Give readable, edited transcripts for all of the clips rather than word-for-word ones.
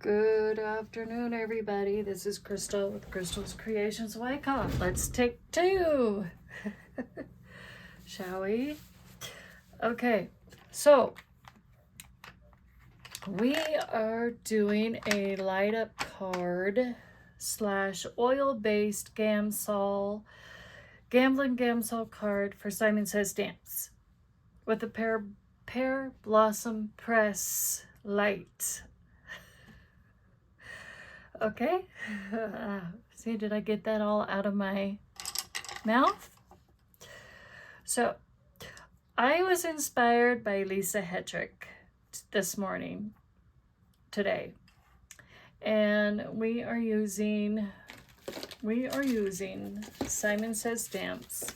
Good afternoon, everybody. This is Crystal with Crystal's Creations Wake Up. Let's take two, shall we? Okay, so we are doing a light up card slash oil-based Gamsol, Gamblin Gamsol card for Simon Says Dance with a pear blossom press light. Okay, see, did I get that all out of my mouth? So, I was inspired by Lisa Hedrick today, and we are using Simon Says Stamps,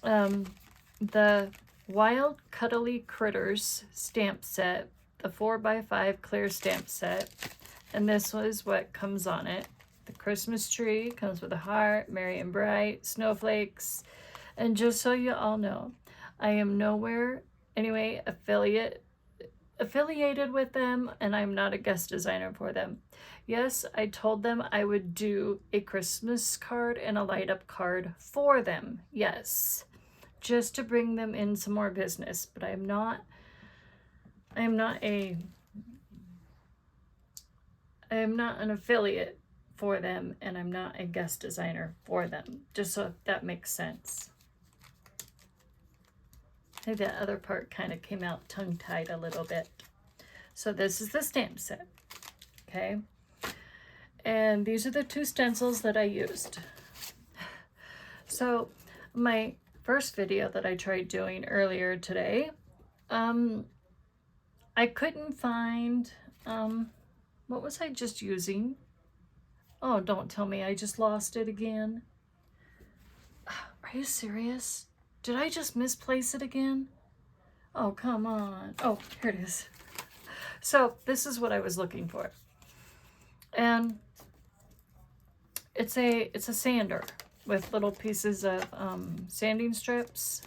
the Wild Cuddly Critters stamp set, the 4x5 clear stamp set. And this was what comes on it. The Christmas tree comes with a heart, merry and bright, snowflakes. And just so you all know, I am nowhere, anyway, affiliated with them, and I'm not a guest designer for them. Yes, I told them I would do a Christmas card and a light up card for them. Yes, just to bring them in some more business. But I am not an affiliate for them, and I'm not a guest designer for them, just so that makes sense. I think that other part kind of came out tongue-tied a little bit. So this is the stamp set, okay? And these are the two stencils that I used. So my first video that I tried doing earlier today, I couldn't find, what was I just using? Oh, don't tell me I just lost it again. Are you serious? Did I just misplace it again? Oh, come on. Oh, here it is. So this is what I was looking for. And it's a sander with little pieces of sanding strips.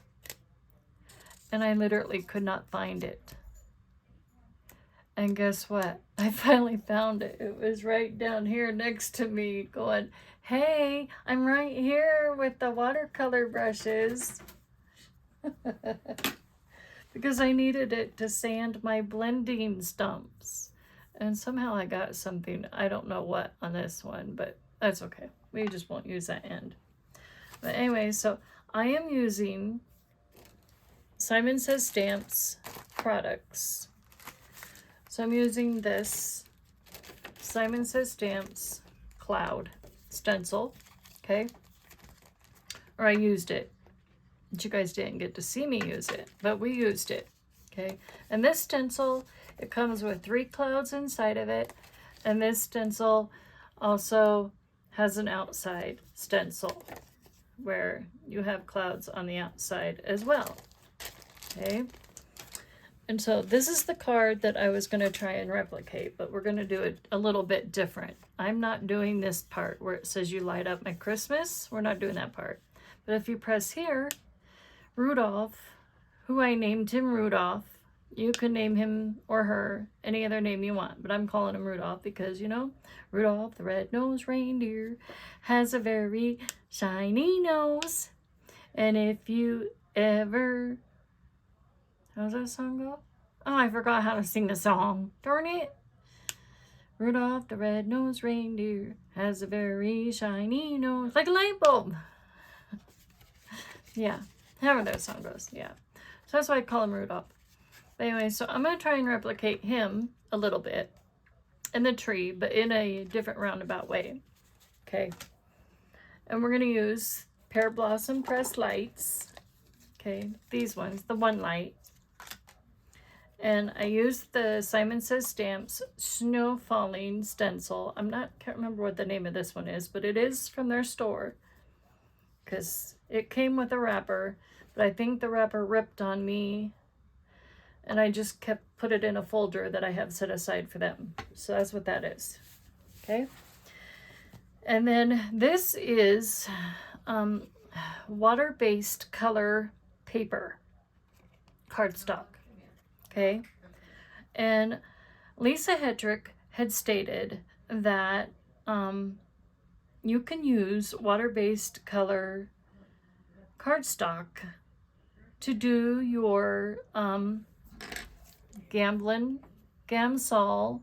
And I literally could not find it. And guess what? I finally found it. It was right down here next to me going, hey, I'm right here with the watercolor brushes. Because I needed it to sand my blending stumps. And somehow I got something, I don't know what on this one, but that's okay. We just won't use that end. But anyway, so I am using Simon Says Stamps products. So I'm using this Simon Says Stamps Cloud stencil, okay? Or I used it. But you guys didn't get to see me use it, but we used it, okay? And this stencil, it comes with 3 clouds inside of it. And this stencil also has an outside stencil where you have clouds on the outside as well, okay? And so this is the card that I was going to try and replicate, but we're going to do it a little bit different. I'm not doing this part where it says you light up my Christmas. We're not doing that part. But if you press here, Rudolph, who I named him Rudolph, you can name him or her any other name you want, but I'm calling him Rudolph because, you know, Rudolph the red-nosed reindeer has a very shiny nose. And if you ever... How's that song go? Oh, I forgot how to sing the song. Darn it. Rudolph the red-nosed reindeer has a very shiny nose. Like a light bulb. Yeah. However that song goes. Yeah. So that's why I call him Rudolph. But anyway, so I'm going to try and replicate him a little bit in the tree, but in a different roundabout way. Okay. And we're going to use Pear Blossom Press Lights. Okay. These ones. The one light. And I used the Simon Says Stamps Snow Falling stencil. Can't remember what the name of this one is, but it is from their store. Because it came with a wrapper, but I think the wrapper ripped on me. And I just put it in a folder that I have set aside for them. So that's what that is. Okay. And then this is water-based color paper cardstock. Okay. And Lisa Hedrick had stated that you can use water-based color cardstock to do your Gamblin Gamsol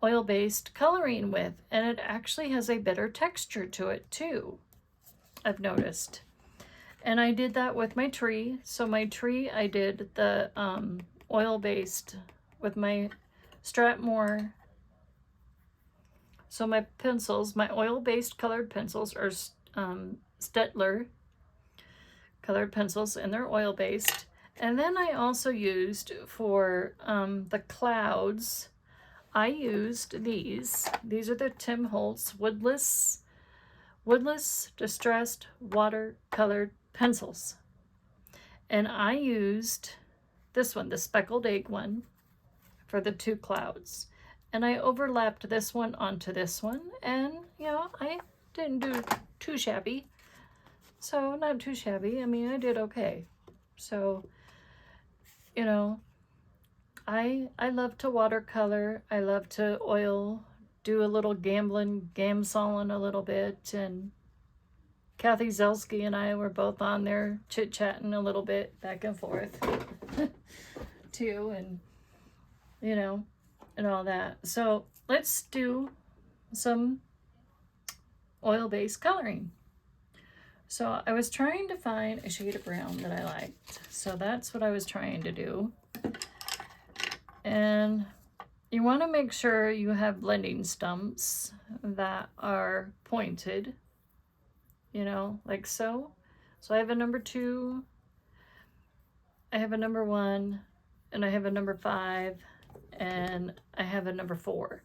oil-based coloring with, and it actually has a better texture to it too, I've noticed. And I did that with my tree. So my tree, I did the oil-based with my Strathmore. So my pencils, my oil-based colored pencils are Stettler colored pencils, and they're oil-based. And then I also used for the clouds, I used these. These are the Tim Holtz Woodless Distressed Watercolored Pencils. And I used this one, the Speckled Egg one, for the two clouds. And I overlapped this one onto this one, and you know, I didn't do too shabby. So not too shabby. I mean, I did okay. So, you know, I love to watercolor. I love to oil, do a little Gamblin Gamsol a little bit, and Kathy Zelsky and I were both on there chit-chatting a little bit back and forth too, and you know, and all that. So let's do some oil-based coloring. So I was trying to find a shade of brown that I liked. So that's what I was trying to do. And you want to make sure you have blending stumps that are pointed, you know, like so. So I have a number 2, I have a number 1, and I have a number 5, and I have a number 4.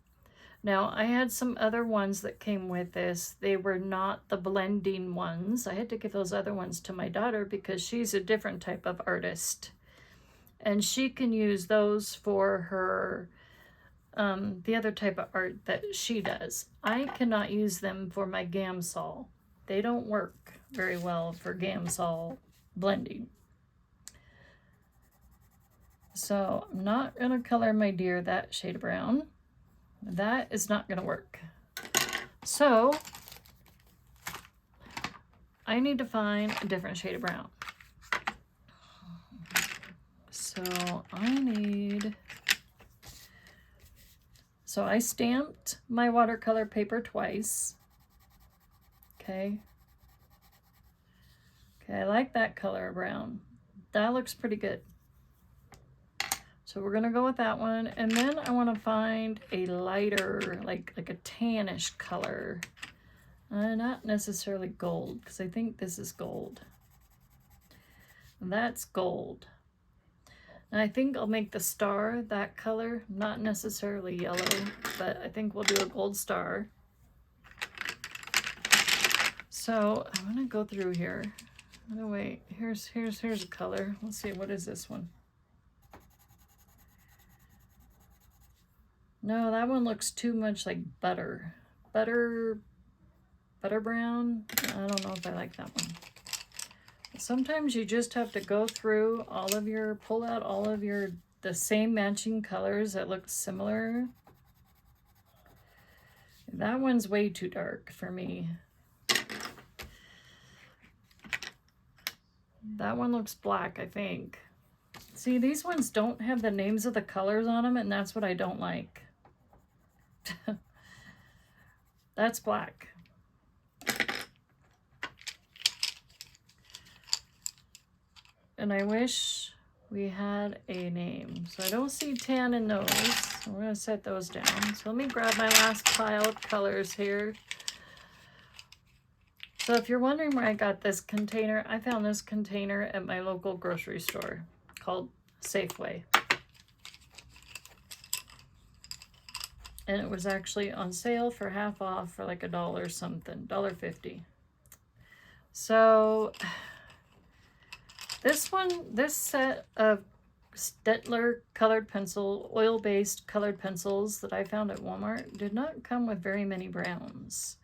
Now, I had some other ones that came with this. They were not the blending ones. I had to give those other ones to my daughter because she's a different type of artist. And she can use those for her, the other type of art that she does. I cannot use them for my Gamsol. They don't work very well for Gamsol blending. So I'm not gonna color my deer that shade of brown. That is not gonna work. So I need to find a different shade of brown. So I stamped my watercolor paper twice. Okay, I like that color of brown. That looks pretty good. So we're gonna go with that one. And then I wanna find a lighter, like a tannish color. Not necessarily gold, because I think this is gold. That's gold. And I think I'll make the star that color, not necessarily yellow, but I think we'll do a gold star. So I'm gonna go through here. Oh wait, here's a color. Let's see, what is this one? No, that one looks too much like butter. Butter brown. I don't know if I like that one. Sometimes you just have to go through all of your, pull out all of your, the same matching colors that look similar. That one's way too dark for me. That one looks black, I think. See, these ones don't have the names of the colors on them, and that's what I don't like. That's black. And I wish we had a name. So I don't see tan in those. So we're gonna set those down. So let me grab my last pile of colors here. So if you're wondering where I got this container, I found this container at my local grocery store called Safeway. And it was actually on sale for half off for like $1 something, $1.50. So this set of Stettler colored pencil, oil-based colored pencils that I found at Walmart did not come with very many browns.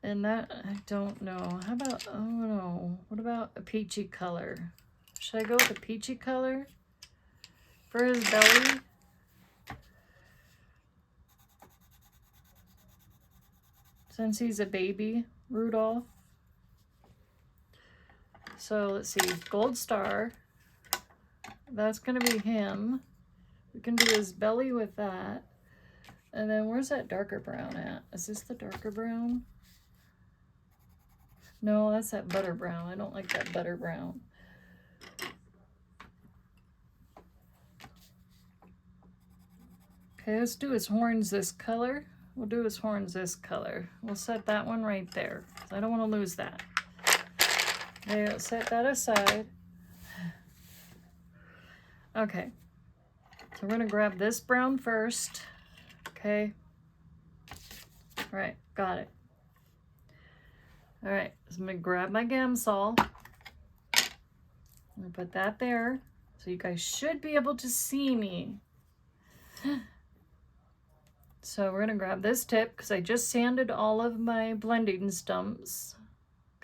And that, I don't know. How about, oh no, what about a peachy color? Should I go with a peachy color for his belly. Since he's a baby Rudolph. So let's see, gold star. That's gonna be him. We can do his belly with that. And then where's that darker brown at? Is this the darker brown? No, that's that butter brown. I don't like that butter brown. Okay, let's do his horns this color. We'll do his horns this color. We'll set that one right there. I don't want to lose that. Okay, let's set that aside. Okay, so we're gonna grab this brown first. Okay. All right, got it. All right, so I'm gonna grab my Gamsol. I'm gonna put that there. So you guys should be able to see me. So we're gonna grab this tip because I just sanded all of my blending stumps.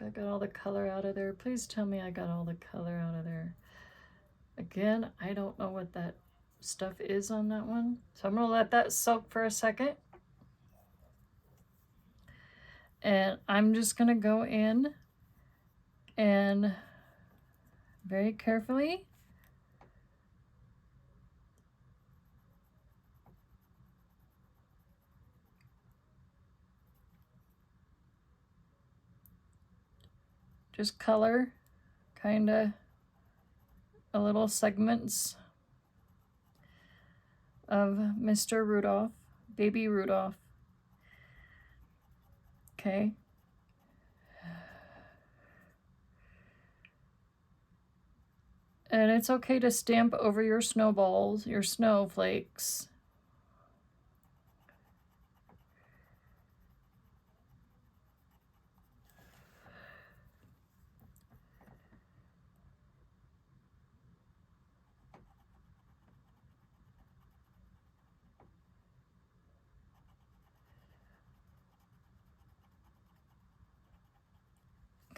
I got all the color out of there. Please tell me I got all the color out of there. Again, I don't know what that stuff is on that one. So I'm gonna let that soak for a second. And I'm just gonna go in and very carefully just color kind of a little segments of Mr. Rudolph, baby Rudolph. Okay. And it's okay to stamp over your snowballs, your snowflakes.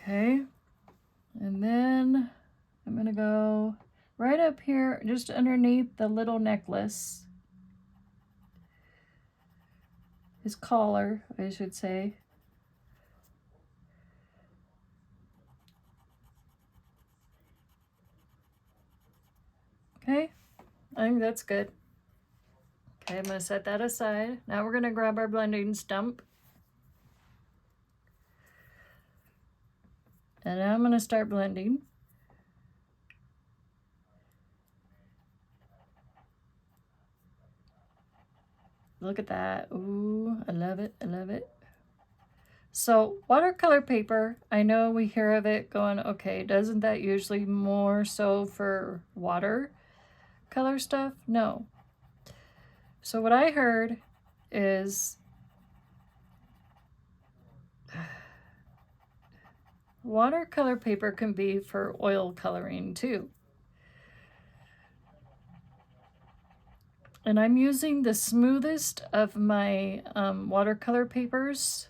Okay, and then I'm gonna go right up here, just underneath the little necklace. His collar, I should say. Okay, I think that's good. Okay, I'm gonna set that aside. Now we're gonna grab our blending stump. And now I'm going to start blending. Look at that. Ooh, I love it. I love it. So watercolor paper, I know we hear of it going, okay, doesn't that usually more so for watercolor stuff? No. So what I heard is watercolor paper can be for oil coloring too. And I'm using the smoothest of my watercolor papers.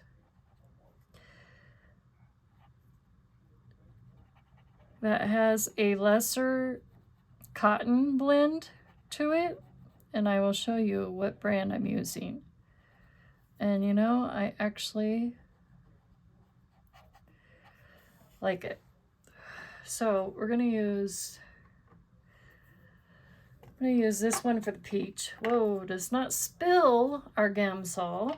That has a lesser cotton blend to it. And I will show you what brand I'm using. And you know, I actually like it. So we're gonna use, I'm gonna use this one for the peach. Whoa, does not spill our Gamsol.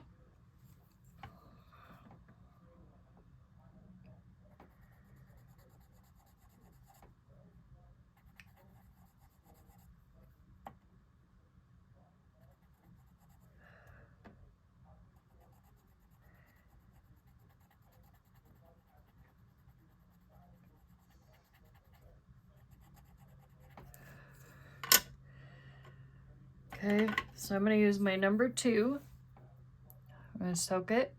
Okay, so I'm gonna use my number 2. I'm gonna soak it.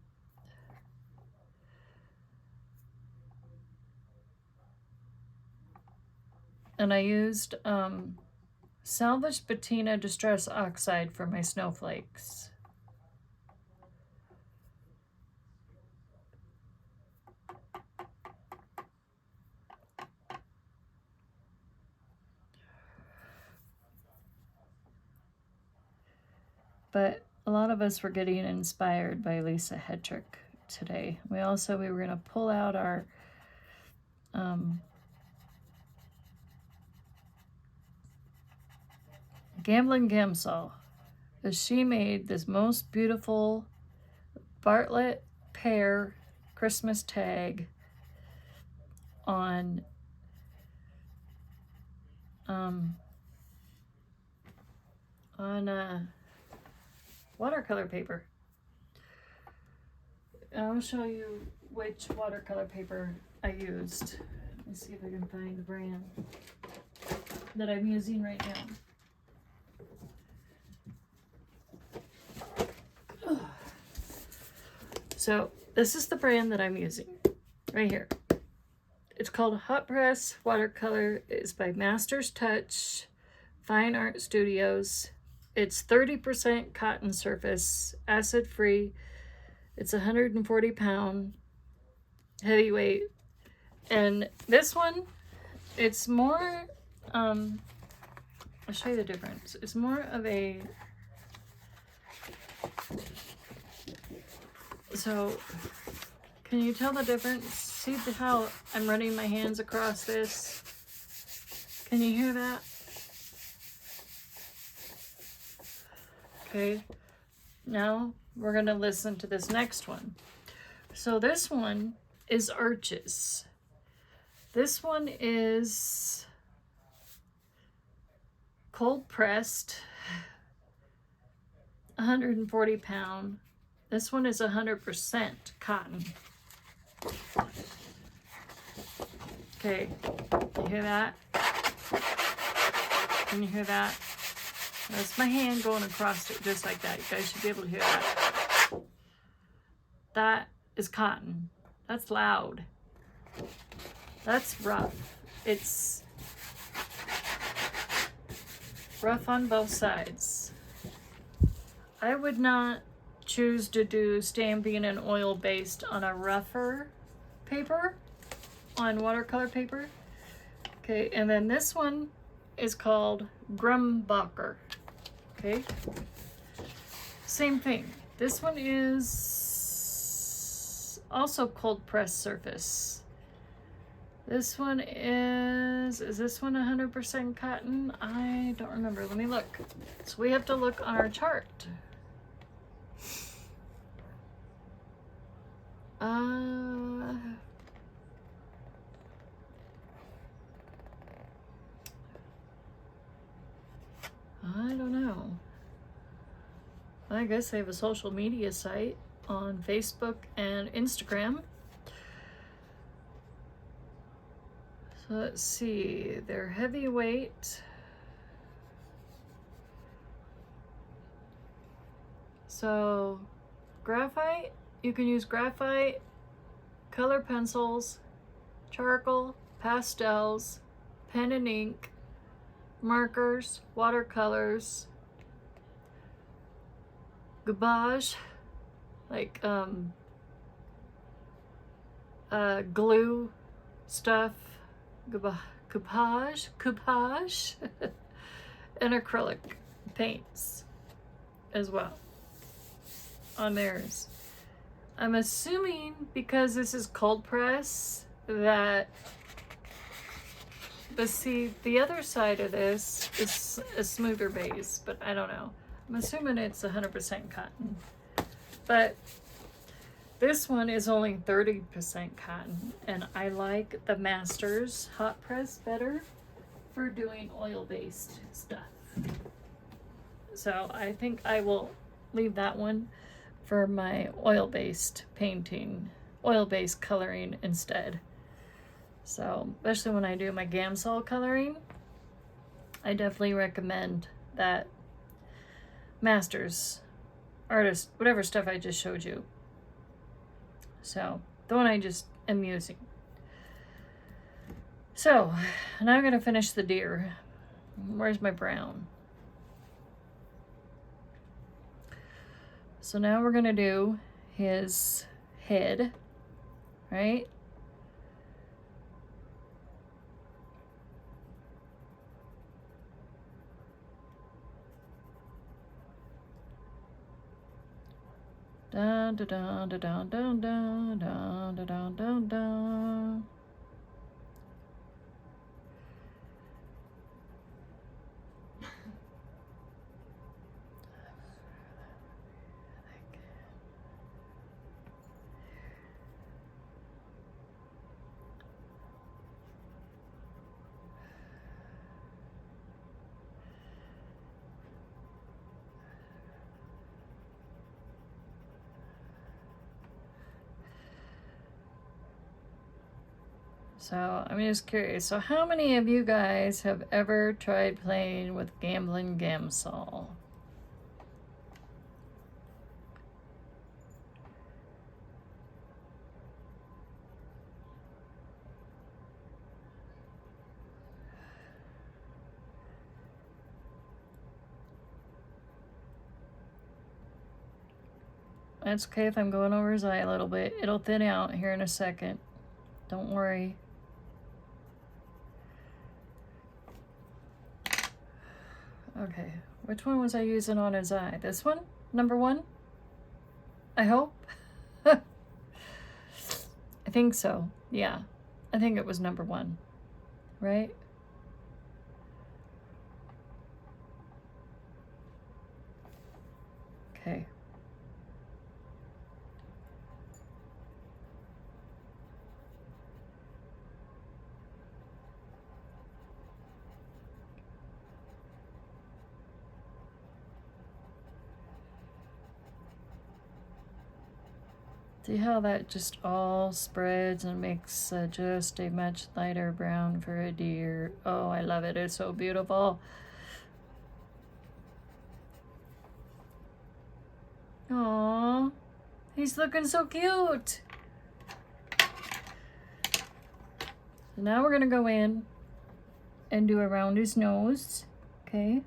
And I used salvaged patina distress oxide for my snowflakes. But a lot of us were getting inspired by Lisa Hedrick today. We were going to pull out our Gamblin Gamsol. She made this most beautiful Bartlett pear Christmas tag on watercolor paper. I'll show you which watercolor paper I used. Let me see if I can find the brand that I'm using right now. So this is the brand that I'm using right here. It's called Hot Press Watercolor. It's by Masters Touch Fine Art Studios. It's 30% cotton surface, acid free. It's 140 pound heavyweight. And this one, it's more, I'll show you the difference. It's more of a, so can you tell the difference? See how I'm running my hands across this? Can you hear that? Okay, now we're gonna listen to this next one. So this one is Arches. This one is cold pressed, 140 pound. This one is 100% cotton. Okay, you hear that? Can you hear that? That's my hand going across it just like that. You guys should be able to hear that. That is cotton. That's loud. That's rough. It's rough on both sides. I would not choose to do stamping and oil based on a rougher paper, on watercolor paper. Okay, and then this one is called Grumbacher. Okay, same thing. This one is also cold press surface. This one is this one 100% cotton? I don't remember. Let me look. So we have to look on our chart. I don't know. I guess they have a social media site on Facebook and Instagram. So let's see, they're heavyweight. So graphite, you can use graphite, color pencils, charcoal, pastels, pen and ink, markers, watercolors, gouache, like glue stuff, coupage, and acrylic paints as well on theirs. I'm assuming because this is cold press that, but see, the other side of this is a smoother base, but I don't know. I'm assuming it's 100% cotton. But this one is only 30% cotton, and I like the Masters hot press better for doing oil-based stuff. So I think I will leave that one for my oil-based painting, oil-based coloring instead. So, especially when I do my Gamsol coloring, I definitely recommend that Masters artist, whatever stuff I just showed you. So, the one I just am using. So, now I'm going to finish the deer. Where's my brown? So now we're going to do his head, right? Dun dun dun dun dun dun dun dun dun dun dun. So I'm just curious. So how many of you guys have ever tried playing with Gamblin Gamsol? That's okay if I'm going over his eye a little bit. It'll thin out here in a second. Don't worry. Okay, which one was I using on his eye? This one? Number 1? I hope. I think so. Yeah, I think it was number 1, right? Okay. See how that just all spreads and makes just a much lighter brown for a deer. Oh, I love it. It's so beautiful. Aww, he's looking so cute. So now we're gonna go in and do around his nose, okay?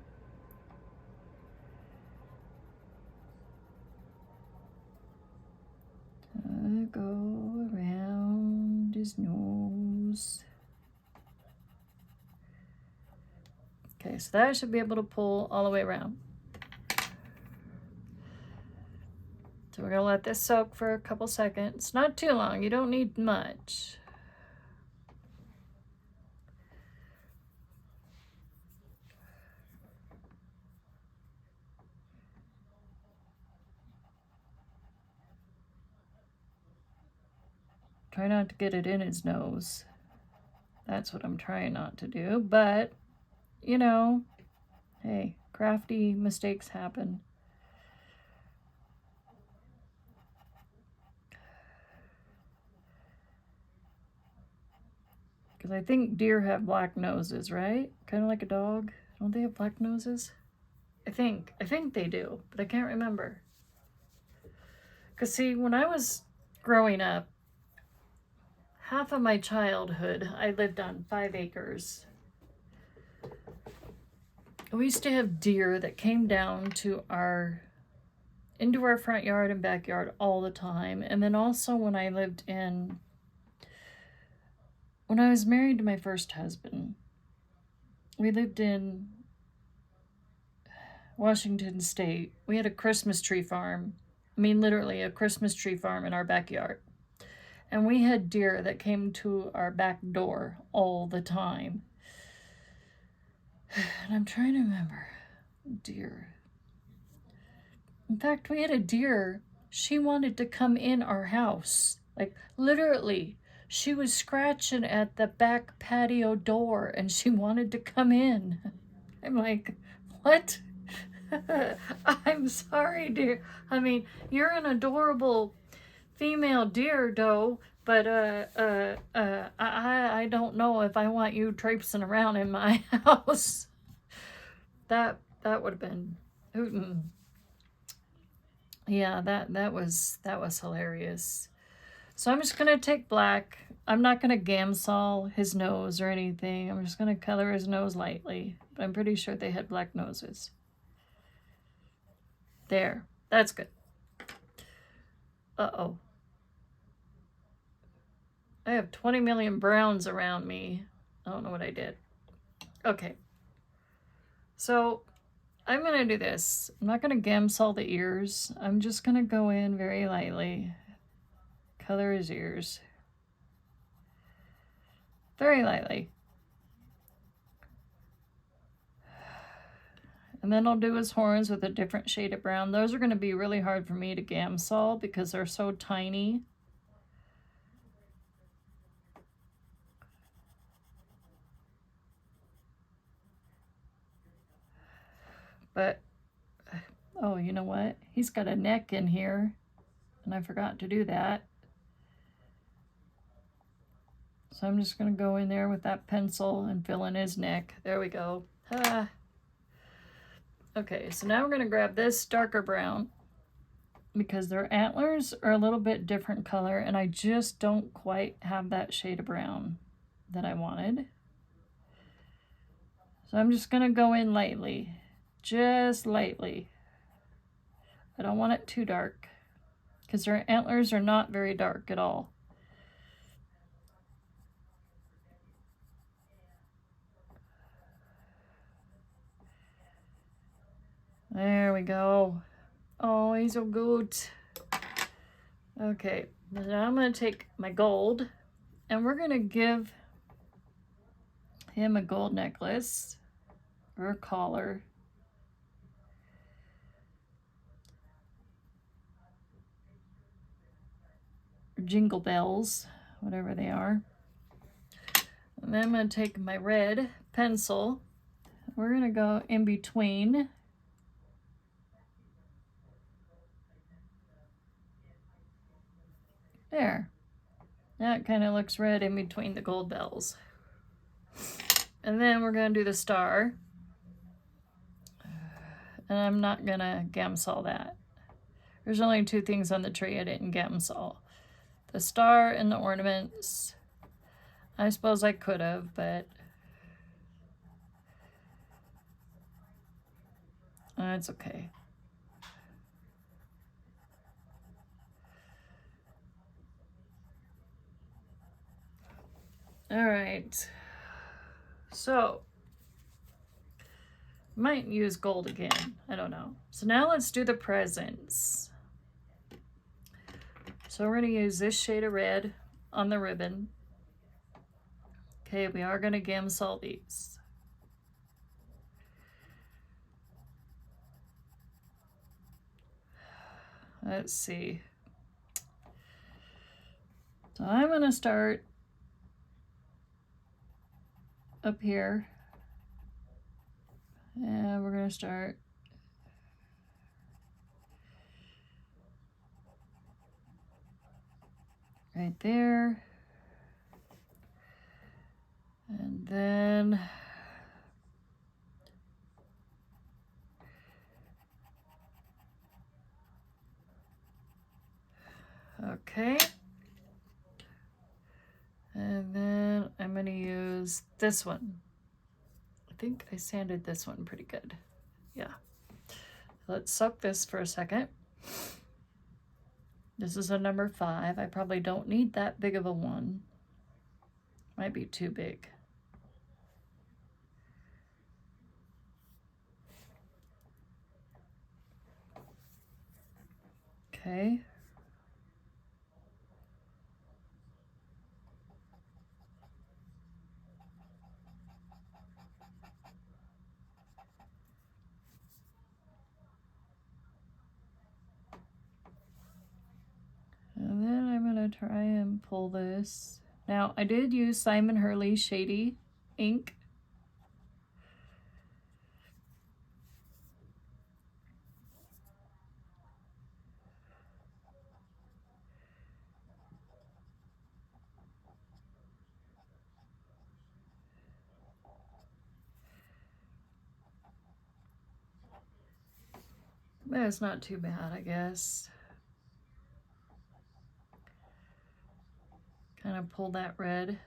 Go around his nose. Okay, so that should be able to pull all the way around. So we're gonna let this soak for a couple seconds. Not too long, you don't need much. Try not to get it in his nose. That's what I'm trying not to do, but, you know, hey, crafty mistakes happen. Because I think deer have black noses, right? Kind of like a dog. Don't they have black noses? I think they do, but I can't remember. Because see, when I was growing up, half of my childhood, I lived on 5 acres. We used to have deer that came down to into our front yard and backyard all the time. And then also when I was married to my first husband, we lived in Washington State. We had a Christmas tree farm. I mean, literally a Christmas tree farm in our backyard. And we had deer that came to our back door all the time. And I'm trying to remember. Deer. In fact, we had a deer. She wanted to come in our house. Like, literally. She was scratching at the back patio door and she wanted to come in. I'm like, what? I'm sorry, dear. I mean, you're an adorable female deer, doe, but I don't know if I want you traipsing around in my house. That would have been hootin'. Yeah, that was hilarious. So I'm just gonna take black. I'm not gonna Gamsol his nose or anything. I'm just gonna color his nose lightly. But I'm pretty sure they had black noses. There, that's good. Uh-oh. I have 20 million browns around me. I don't know what I did. Okay. So I'm going to do this. I'm not going to Gamsol the ears. I'm just going to go in very lightly. Color his ears. Very lightly. And then I'll do his horns with a different shade of brown. Those are going to be really hard for me to Gamsol because they're so tiny. But, oh, you know what? He's got a neck in here, and I forgot to do that. So I'm just going to go in there with that pencil and fill in his neck. There we go. Ah. Okay, so now we're going to grab this darker brown because their antlers are a little bit different color, and I just don't quite have that shade of brown that I wanted. So I'm just going to go in lightly, just lightly. I don't want it too dark because their antlers are not very dark at all. There we go. Oh, he's so good. Okay, now I'm going to take my gold and we're going to give him a gold necklace or a collar. Or jingle bells, whatever they are. And then I'm going to take my red pencil. We're going to go in between. There. That kind of looks red in between the gold bells. And then we're going to do the star. And I'm not going to Gamsol that. There's only two things on the tree I didn't Gamsol. The star and the ornaments. I suppose I could have, but it's okay. All right. So, might use gold again. I don't know. So now let's do the presents. So we're going to use this shade of red on the ribbon. Okay, we are going to Gamsol these. Let's see. So I'm going to start up here. And we're going to start right there. And then okay. And then I'm going to use this one. I think I sanded this one pretty good. Yeah. Let's soak this for a second. This is a number 5. I probably don't need that big of a one. Might be too big. Okay. And then I'm going to try and pull this. Now, I did use Simon Hurley Shady ink. But it's not too bad, I guess. Kind of pull that red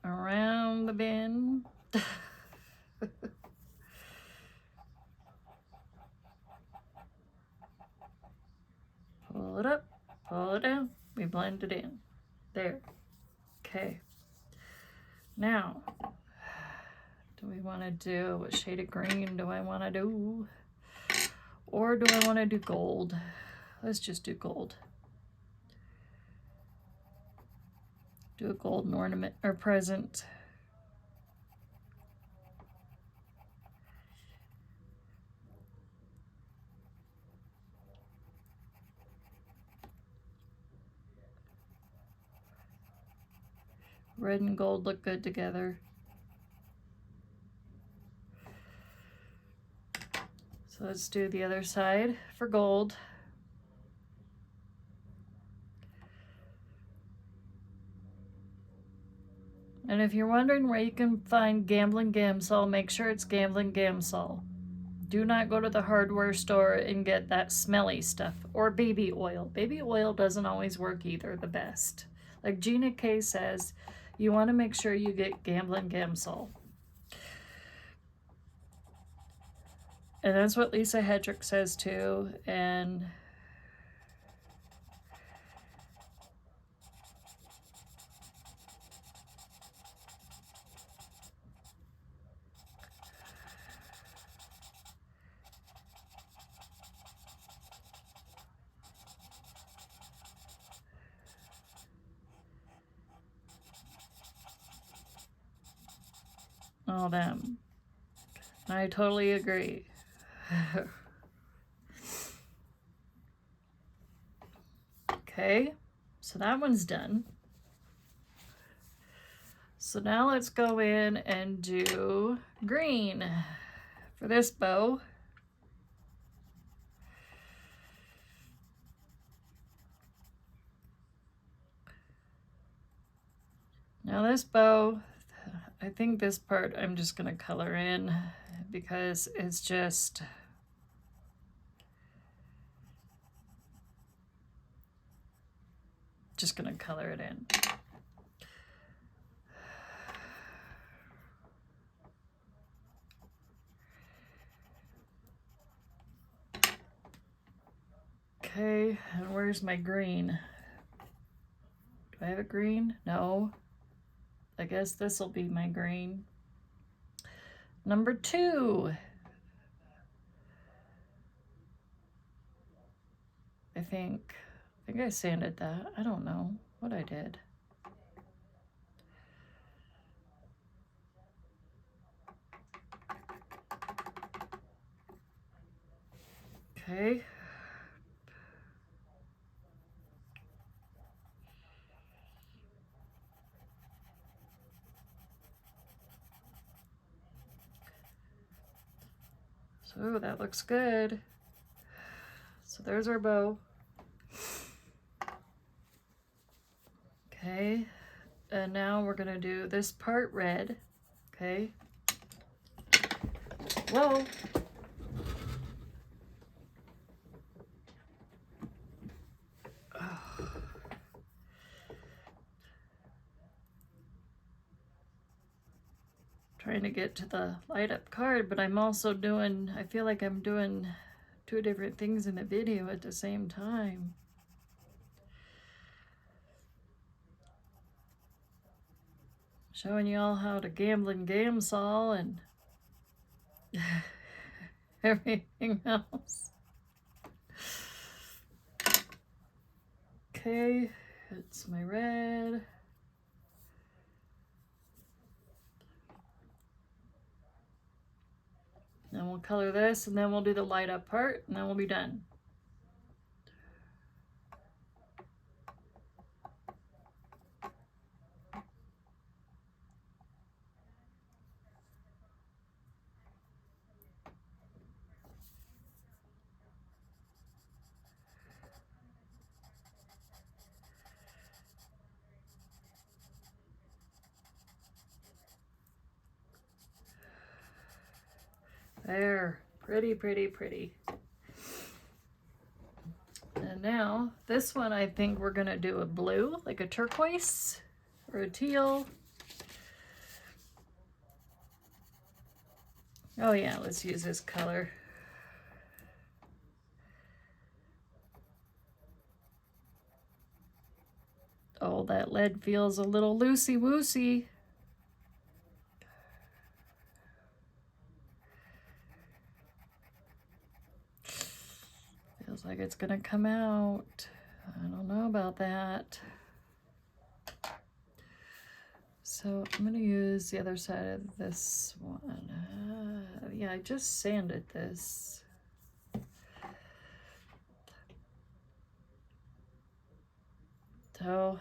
around the bin. Pull it up, pull it down. We blend it in. There. Okay. Now, do we want to do, what shade of green do I want to do? Or do I want to do gold? Let's just do gold. Do a golden ornament or present. Red and gold look good together. So let's do the other side for gold. And if you're wondering where you can find Gamblin Gamsol, make sure it's Gamblin Gamsol. Do not go to the hardware store and get that smelly stuff. Or baby oil. Baby oil doesn't always work either the best. Like Gina K says, you want to make sure you get Gamblin Gamsol. And that's what Lisa Hedrick says too. And all them. I totally agree. Okay, so that one's done. So now let's go in and do green for this bow. Now this bow, I think this part I'm just gonna color in because it's just gonna color it in. Okay, and where's my green? Do I have a green? No. I guess this will be my green. Number 2. I think I sanded that. I don't know what I did. Okay. So that looks good. So there's our bow. Okay, and now we're gonna do this part red. Okay. Whoa. Trying to get to the light up card, but I'm also doing, I feel like I'm doing 2 different things in the video at the same time. Showing you all how to Gamblin Gamsol and everything else. Okay, it's my red. Then we'll color this, and then we'll do the light up part, and then we'll be done. There, pretty, pretty, pretty. And now this one, I think we're gonna do a blue, like a turquoise or a teal. Oh yeah, let's use this color. Oh, that lead feels a little loosey-woosey. Feels like it's gonna come out. I don't know about that. So I'm gonna use the other side of this one. Yeah, I just sanded this. So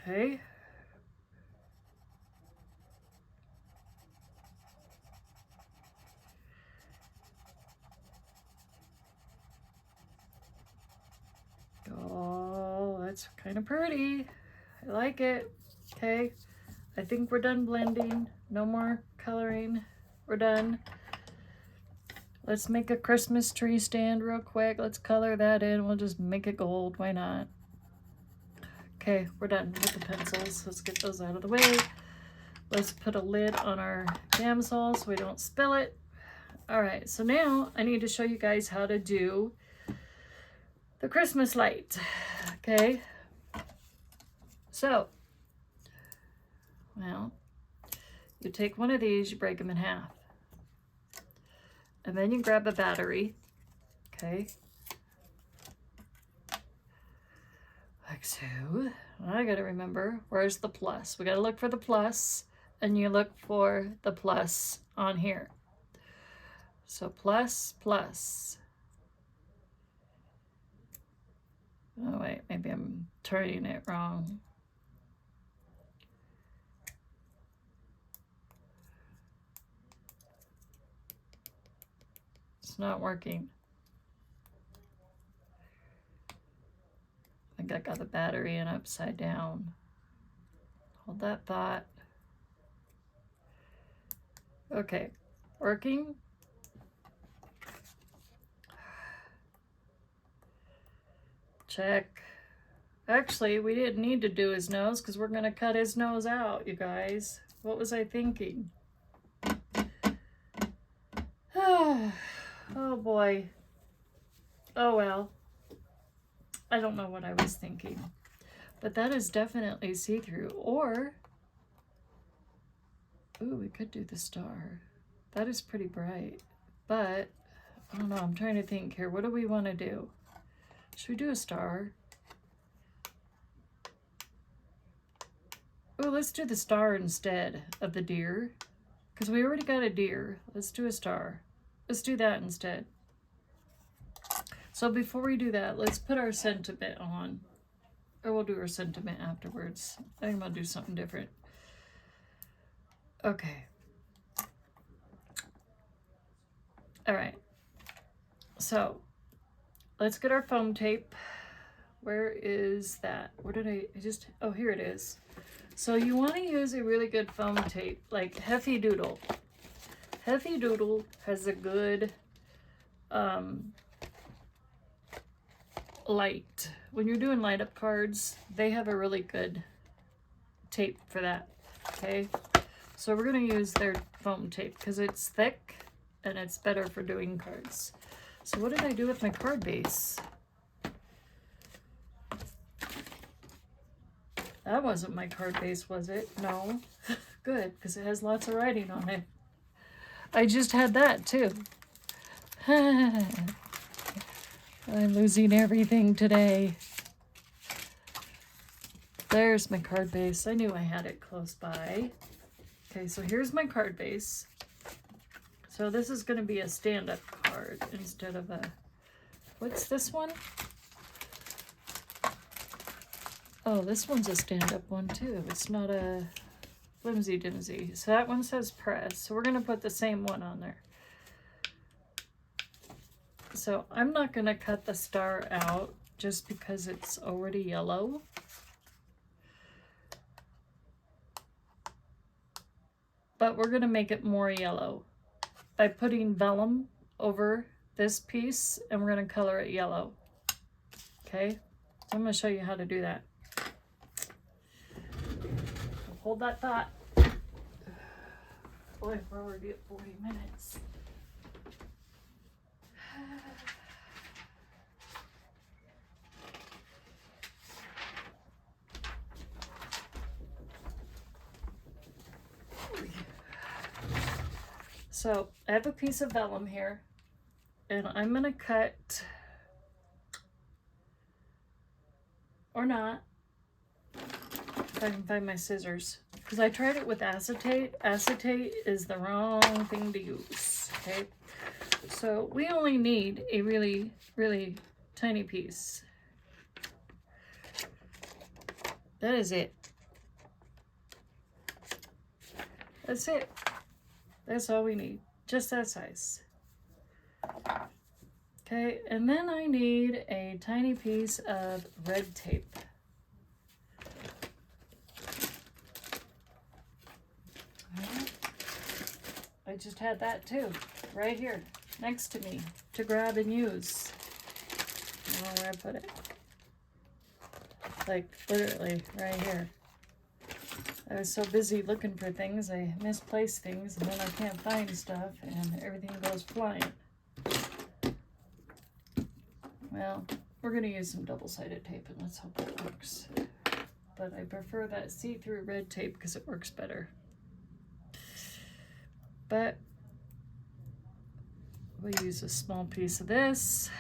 okay. Oh, that's kind of pretty. I like it. Okay, I think we're done blending. No more coloring. We're done. Let's make a Christmas tree stand real quick. Let's color that in. We'll just make it gold. Why not? Okay, we're done with the pencils. Let's get those out of the way. Let's put a lid on our Gamsol so we don't spill it. All right, so now I need to show you guys how to do the Christmas light. Okay, so, well, you take one of these, you break them in half. And then you grab a battery, okay? Like so. I gotta remember, where's the plus? We gotta look for the plus, and you look for the plus on here. So plus, plus. Oh wait, maybe I'm turning it wrong. It's not working. I think I got the battery in upside down. Hold that thought. Okay, working. Check. Actually, we didn't need to do his nose because we're gonna cut his nose out, you guys. What was I thinking? Oh boy. Oh well. I don't know what I was thinking. But that is definitely see-through. Or, ooh, we could do the star. That is pretty bright. But, I don't know, I'm trying to think here. What do we want to do? Should we do a star? Oh, let's do the star instead of the deer. Because we already got a deer. Let's do a star. Let's do that instead. So before we do that, let's put our sentiment on. Or we'll do our sentiment afterwards. I think I'm going to do something different. Okay. All right. So let's get our foam tape. Where is that? Where did I just, oh, here it is. So you want to use a really good foam tape, like Heffy Doodle. Heffy Doodle has a good light. When you're doing light up cards, they have a really good tape for that. Okay, so we're going to use their foam tape because it's thick and it's better for doing cards. So what did I do with my card base? That wasn't my card base, was it? No. Good, because it has lots of writing on it. I just had that too. I'm losing everything today. There's my card base. I knew I had it close by. Okay, so here's my card base. So this is going to be a stand-up card instead of a... What's this one? Oh, this one's a stand-up one too. It's not a flimsy dimsy. So that one says press. So we're going to put the same one on there. So I'm not going to cut the star out just because it's already yellow. But we're going to make it more yellow by putting vellum over this piece, and we're going to color it yellow. Okay, so I'm going to show you how to do that. Hold that thought. Boy, we're already at 40 minutes. So I have a piece of vellum here, and I'm going to cut, or not, if I can find my scissors, because I tried it with acetate. Acetate is the wrong thing to use, okay? So we only need a really, really tiny piece. That is it. That's it. That's all we need. Just that size. Okay, and then I need a tiny piece of red tape. I just had that too, right here, next to me, to grab and use. I don't know where I put it. Like, literally, right here. I was so busy looking for things, I misplaced things, and then I can't find stuff, and everything goes flying. Well, we're going to use some double-sided tape, and let's hope it works. But I prefer that see-through red tape because it works better. But we'll use a small piece of this.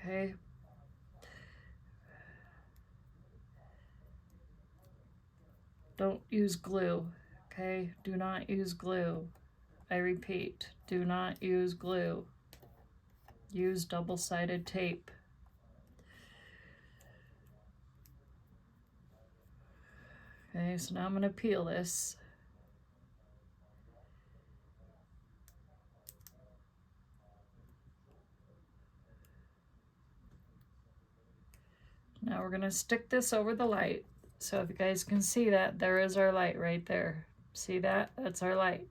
Okay. Don't use glue, okay? Do not use glue. I repeat, do not use glue. Use double-sided tape. Okay, so now I'm going to peel this. Now we're going to stick this over the light. So if you guys can see that, there is our light right there. See that? That's our light.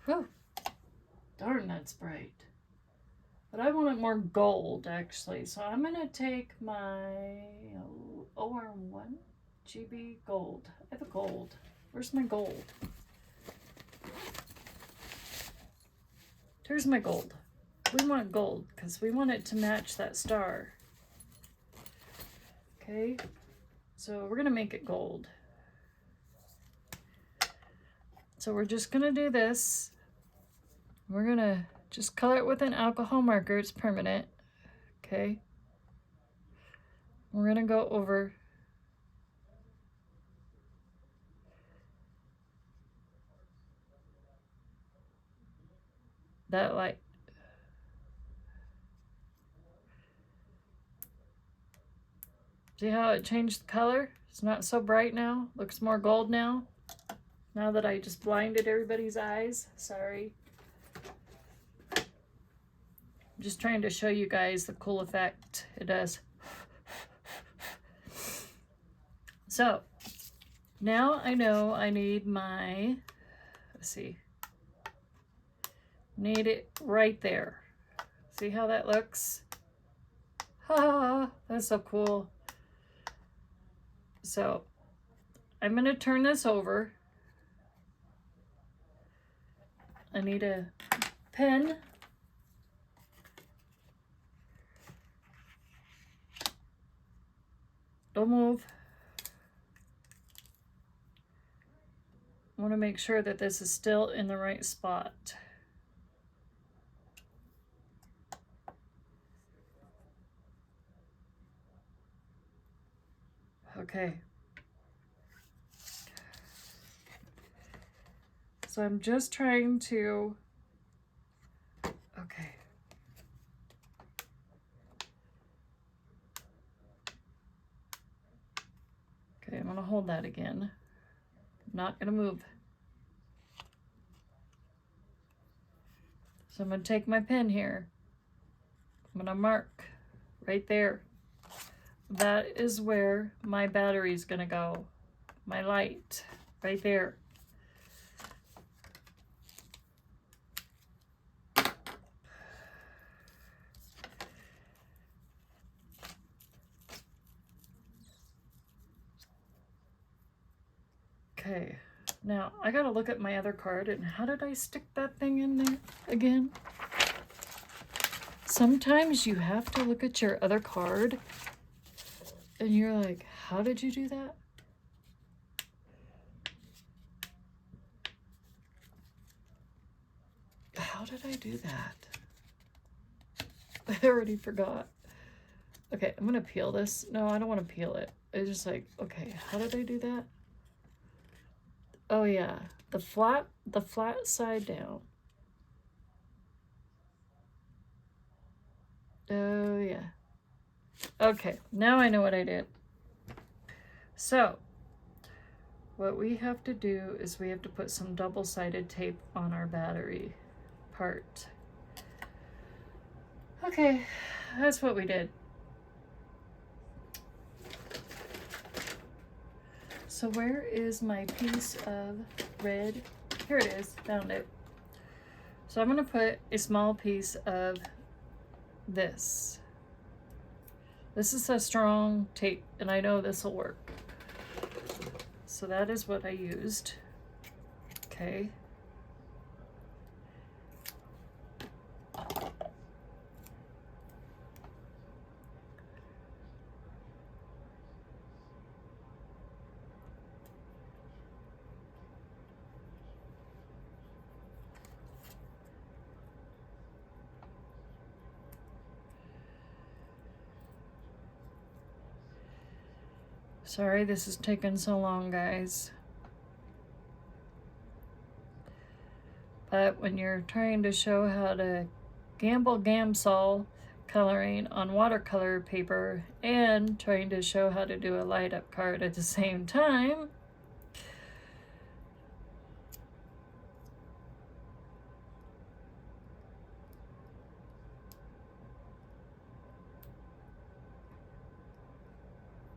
Whew. Darn, that's bright. But I want it more gold, actually. So I'm going to take my OR1 GB gold. I have a gold. Where's my gold? Here's my gold. We want gold because we want it to match that star. Okay, so we're going to make it gold. So we're just going to do this. We're going to just color it with an alcohol marker. It's permanent. Okay. We're going to go over that light. See how it changed the color? It's not so bright now. Looks more gold now. Now that I just blinded everybody's eyes. Sorry. I'm just trying to show you guys the cool effect it does. So now I know I need my, let's see, need it right there. See how that looks? Ha, that's so cool. So I'm going to turn this over. I need a pen. Don't move. I want to make sure that this is still in the right spot. Okay. So I'm just trying to, okay. Okay, I'm gonna hold that again. I'm not gonna move. So I'm gonna take my pen here. I'm gonna mark right there. That is where my battery's gonna go. My light, right there. Okay, Now, I gotta look at my other card, and how did I stick that thing in there again? Sometimes you have to look at your other card, and you're like, how did you do that? How did I do that? I already forgot. Okay, I'm gonna peel this. No, I don't want to peel it. It's just like, okay, how did I do that? Oh yeah, the flat side down. Oh yeah. Okay, now I know what I did. So, what we have to do is we have to put some double-sided tape on our battery part. Okay, that's what we did. So where is my piece of red? Here it is, found it. So I'm gonna put a small piece of this. This is a strong tape, and I know this will work. So that is what I used. Okay. Sorry this is taking so long, guys. But when you're trying to show how to Gamblin Gamsol coloring on watercolor paper and trying to show how to do a light up card at the same time,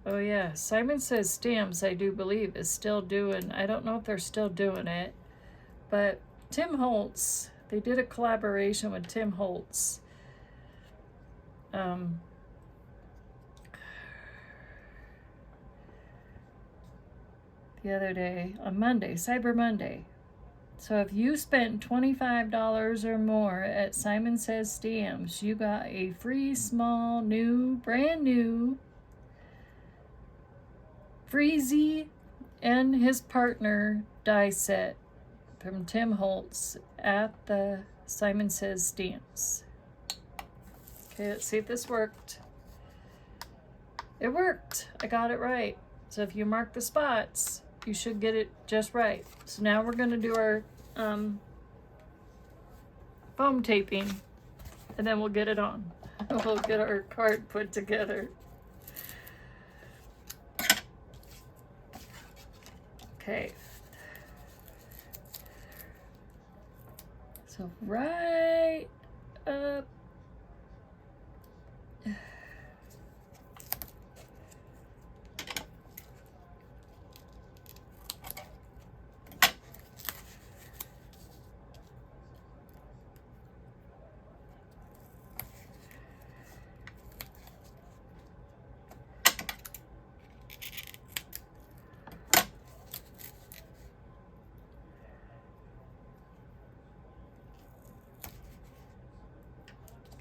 oh yeah, Simon Says Stamps, I do believe, is still doing, I don't know if they're still doing it, but Tim Holtz, they did a collaboration with Tim Holtz. The other day, on Monday, Cyber Monday. So if you spent $25 or more at Simon Says Stamps, you got a free small new, brand new Freezy and his partner die set from Tim Holtz at the Simon Says Stamps. Okay, let's see if this worked. It worked. I got it right. So if you mark the spots, you should get it just right. So now we're going to do our foam taping, and then we'll get it on. We'll get our card put together. Okay. So right up.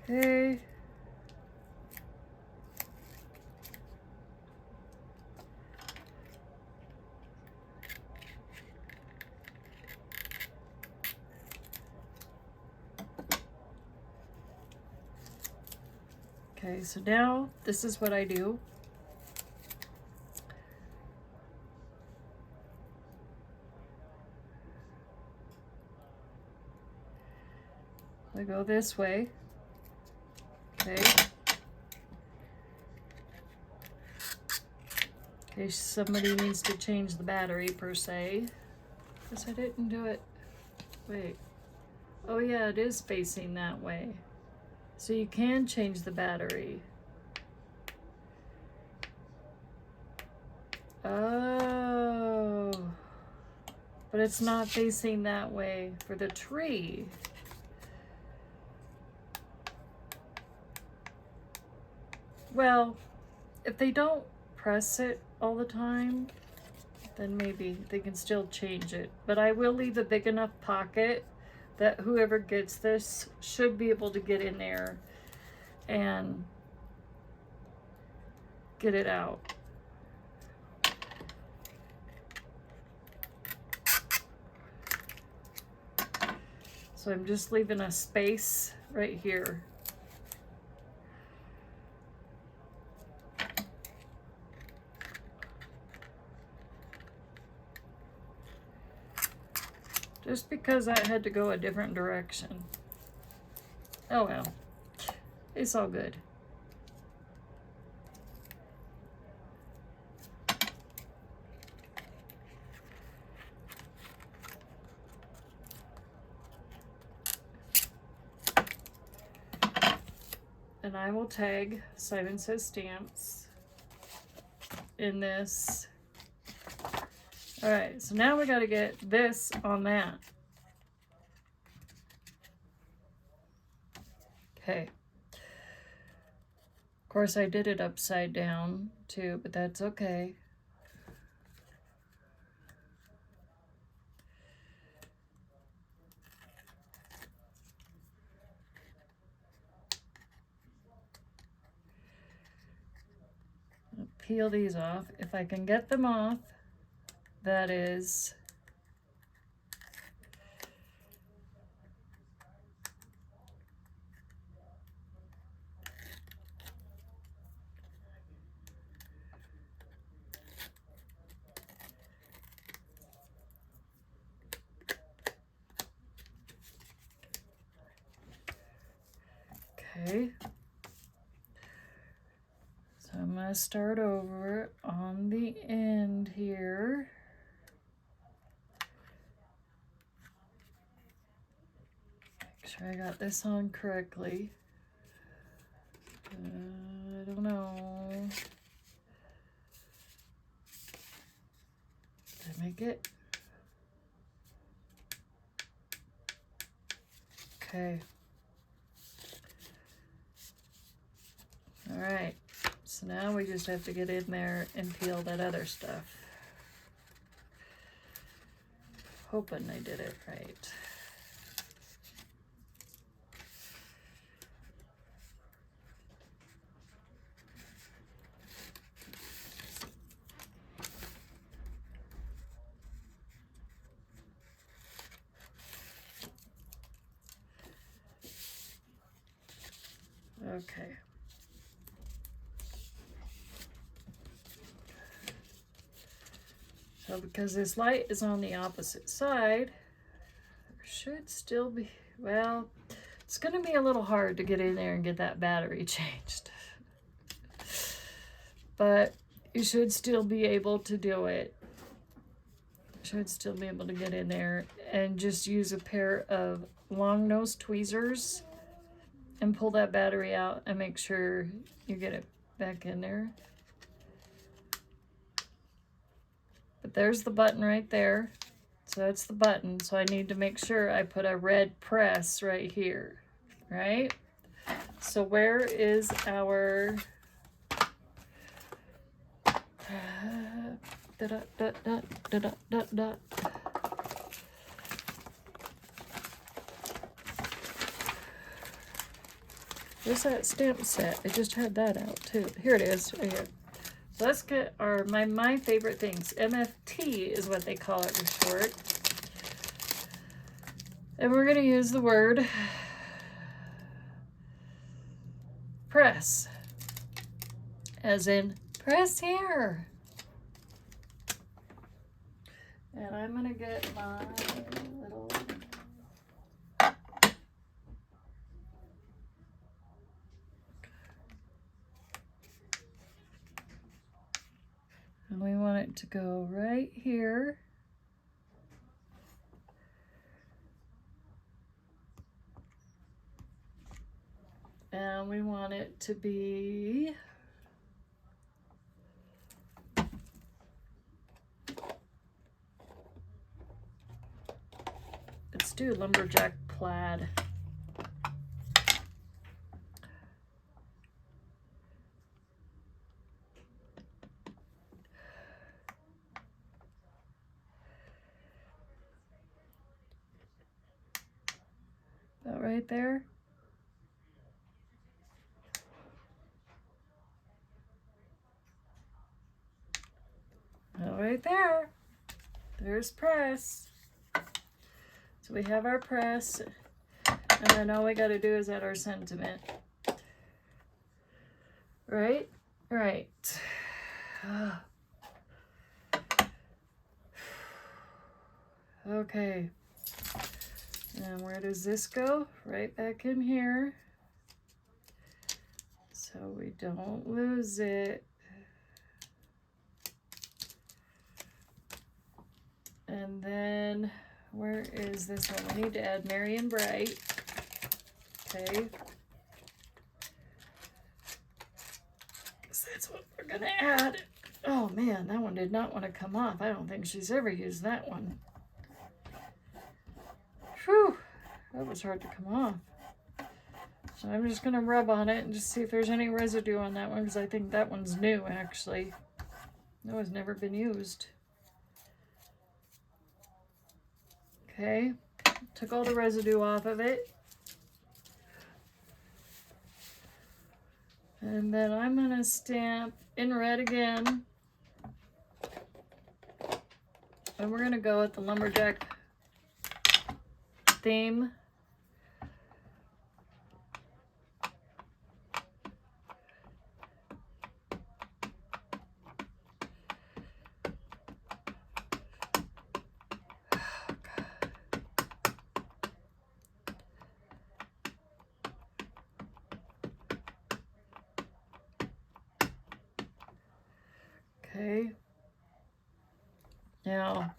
Okay. Okay, so now this is what I do. I go this way. Okay. In case somebody needs to change the battery per se. Because I didn't do it. Wait. Oh yeah, it is facing that way. So you can change the battery. Oh. But it's not facing that way for the tree. Well, if they don't press it all the time, then maybe they can still change it. But I will leave a big enough pocket that whoever gets this should be able to get in there and get it out. So I'm just leaving a space right here. Just because I had to go a different direction. Oh well, it's all good. And I will tag Simon Says Stamps in this. All right, so now we got to get this on that. Okay. Of course, I did it upside down too, but that's okay. I'll peel these off. If I can get them off, that is okay. So I'm going to start over on the end here. Make sure I got this on correctly. I don't know. Did I make it? Okay. All right. So now we just have to get in there and peel that other stuff. Hoping I did it right. Okay. So because this light is on the opposite side, there should still be, well, it's going to be a little hard to get in there and get that battery changed. But you should still be able to do it. Should still be able to get in there and just use a pair of long nose tweezers and pull that battery out and make sure you get it back in there. But there's the button right there. So that's the button. So I need to make sure I put a red press right here, right? So where is our where's that stamp set? I just had that out too. Here it is, right here. So let's get my favorite things. MFT is what they call it for short. And we're going to use the word press, as in press here. And I'm going to get my little and we want it to go right here. And we want it to be let's do lumberjack plaid. right there. All right there. There's press. So we have our press, and then all we got to do is add our sentiment. Right? Right. Okay. And where does this go? Right back in here. So we don't lose it. And then where is this one? We need to add Merry and Bright. Okay. Because that's what we're going to add. Oh man, that one did not want to come off. I don't think she's ever used that one. Whew, that was hard to come off. So I'm just going to rub on it and just see if there's any residue on that one, because I think that one's new actually. That was never been used. Okay, took all the residue off of it. And then I'm going to stamp in red again. And we're going to go with the lumberjack theme. Okay. Now,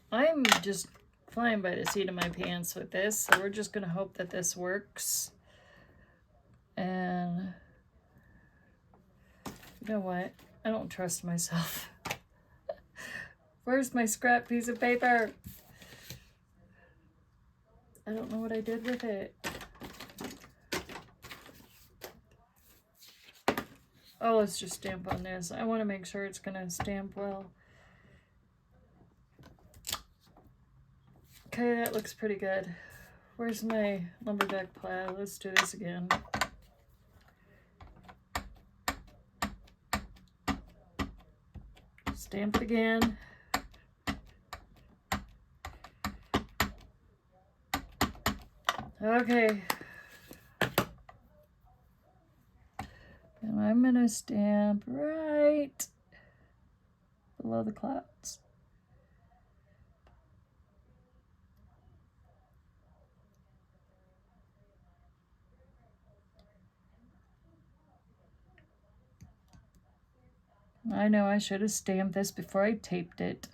I'm just flying by the seat of my pants with this, so we're just going to hope that this works. And you know what? I don't trust myself. Where's my scrap piece of paper? I don't know what I did with it. Oh, let's just stamp on this. I want to make sure it's going to stamp well. Okay, that looks pretty good. Where's my lumberjack plaid? Let's do this again. Stamp it again. Okay. And I'm going to stamp right below the clouds. I know I should have stamped this before I taped it.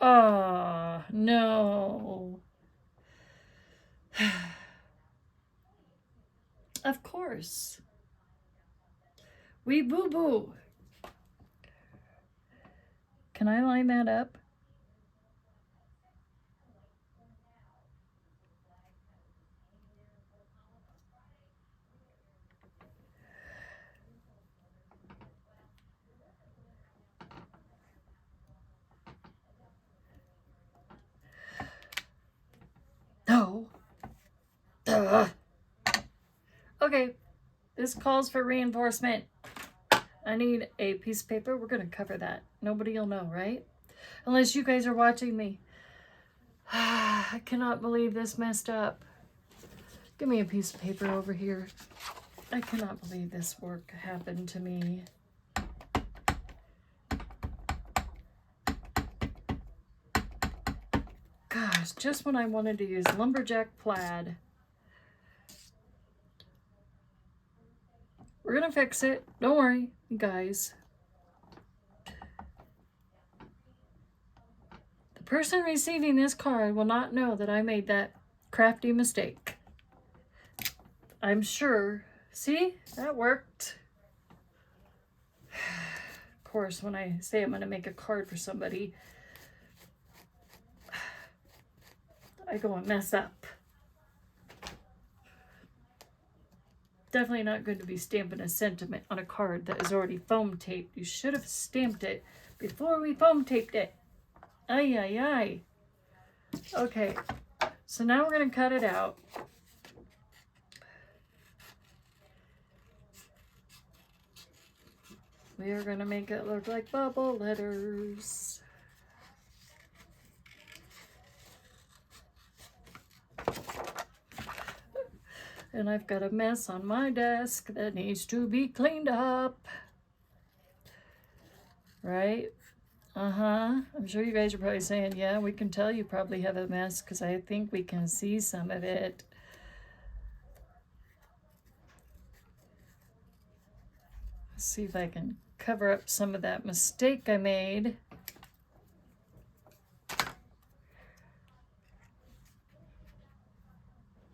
Oh, no. Of course. We boo-boo. Can I line that up? No. Duh. Okay, this calls for reinforcement. I need a piece of paper. We're going to cover that. Nobody will know, right? Unless you guys are watching me. I cannot believe this messed up. Give me a piece of paper over here. I cannot believe this work happened to me. Gosh, just when I wanted to use lumberjack plaid. We're gonna fix it. Don't worry, you guys. The person receiving this card will not know that I made that crafty mistake. I'm sure. See? That worked. Of course, when I say I'm gonna make a card for somebody, I go and mess up. Definitely not good to be stamping a sentiment on a card that is already foam taped. You should have stamped it before we foam taped it. Ay, ay, ay. Okay, so now we're going to cut it out. We are going to make it look like bubble letters. And I've got a mess on my desk that needs to be cleaned up. Right? I'm sure you guys are probably saying, yeah, we can tell you probably have a mess because I think we can see some of it. Let's see if I can cover up some of that mistake I made.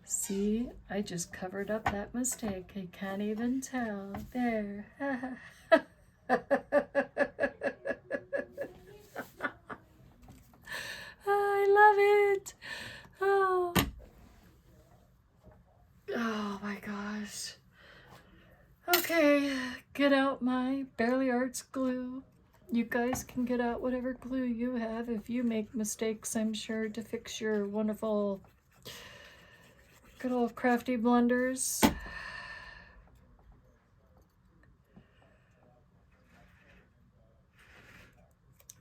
See, I just covered up that mistake. I can't even tell. There. I love it. Oh my gosh. Okay, get out my Barely Arts glue. You guys can get out whatever glue you have if you make mistakes, I'm sure, to fix your wonderful good old crafty blunders.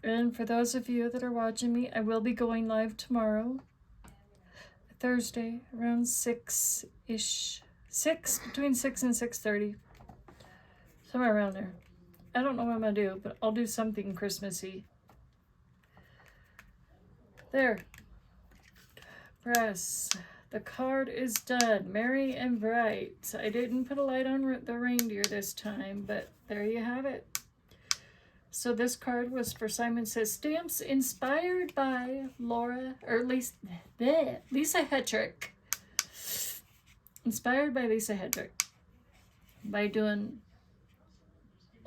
And for those of you that are watching me, I will be going live tomorrow, Thursday, around 6-ish. Between 6 and 6:30. Somewhere around there. I don't know what I'm going to do, but I'll do something Christmassy. There. Press. The card is done. Merry and bright. I didn't put a light on the reindeer this time, but there you have it. So this card was for Simon Says Stamps, inspired by Lisa Hedrick. Inspired by Lisa Hedrick. By doing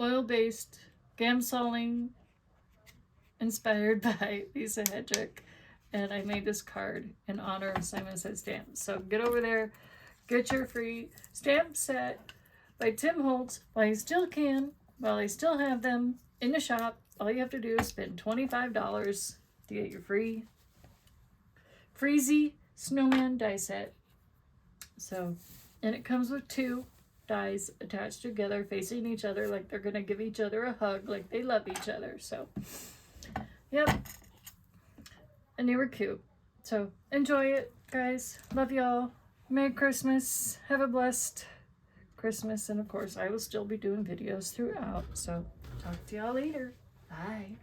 oil-based gamsoling, inspired by Lisa Hedrick. And I made this card in honor of Simon Says Stamps. So get over there, get your free stamp set by Tim Holtz while you still can, while I still have them in the shop. All you have to do is spend $25 to get your free Freezy Snowman die set. So, and it comes with 2 dies attached together, facing each other like they're going to give each other a hug, like they love each other. So, yep. And they were cute. So, enjoy it, guys. Love y'all. Merry Christmas. Have a blessed Christmas. And, of course, I will still be doing videos throughout. So, talk to y'all later. Bye.